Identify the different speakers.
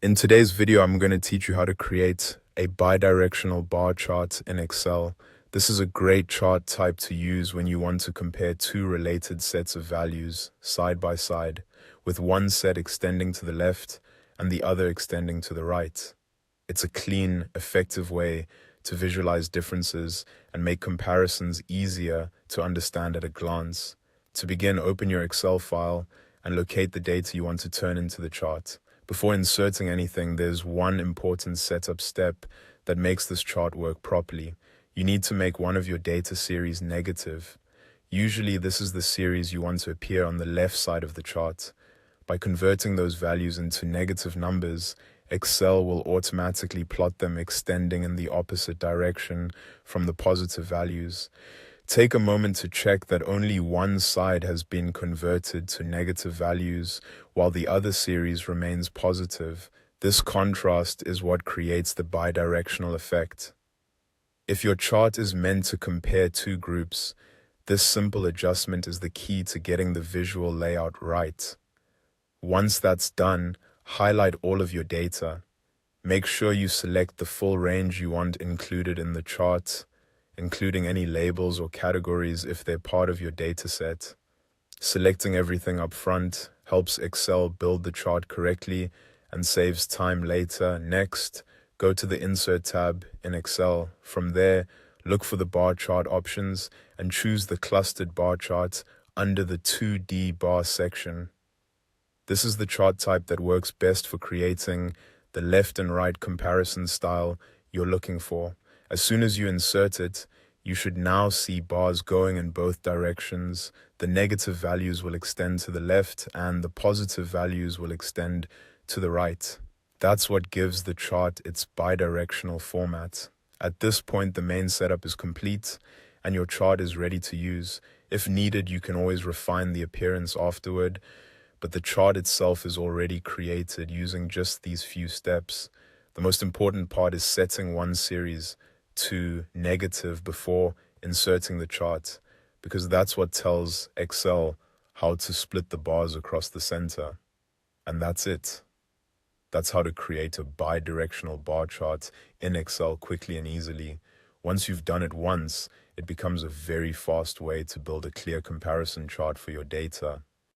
Speaker 1: In today's video, I'm going to teach you how to create a bidirectional bar chart in Excel. This is a great chart type to use when you want to compare two related sets of values side by side, with one set extending to the left and the other extending to the right. It's a clean, effective way to visualize differences and make comparisons easier to understand at a glance. To begin, open your Excel file and locate the data you want to turn into the chart. Before inserting anything, there's one important setup step that makes this chart work properly. You need to make one of your data series negative. Usually, this is the series you want to appear on the left side of the chart. By converting those values into negative numbers, Excel will automatically plot them extending in the opposite direction from the positive values. Take a moment to check that only one side has been converted to negative values while the other series remains positive. This contrast is what creates the bidirectional effect. If your chart is meant to compare two groups, this simple adjustment is the key to getting the visual layout right. Once that's done, highlight all of your data. Make sure you select the full range you want included in the chart, including any labels or categories if they're part of your dataset. Selecting everything up front helps Excel build the chart correctly and saves time later. Next, go to the Insert tab in Excel. From there, look for the bar chart options and choose the clustered bar chart under the 2D bar section. This is the chart type that works best for creating the left and right comparison style you're looking for. As soon as you insert it, you should now see bars going in both directions. The negative values will extend to the left and the positive values will extend to the right. That's what gives the chart its bidirectional format. At this point, the main setup is complete and your chart is ready to use. If needed, you can always refine the appearance afterward, but the chart itself is already created using just these few steps. The most important part is setting one series to negative before inserting the chart, because that's what tells Excel how to split the bars across the center. And that's it. That's how to create a bidirectional bar chart in Excel quickly and easily. Once you've done it once, it becomes a very fast way to build a clear comparison chart for your data.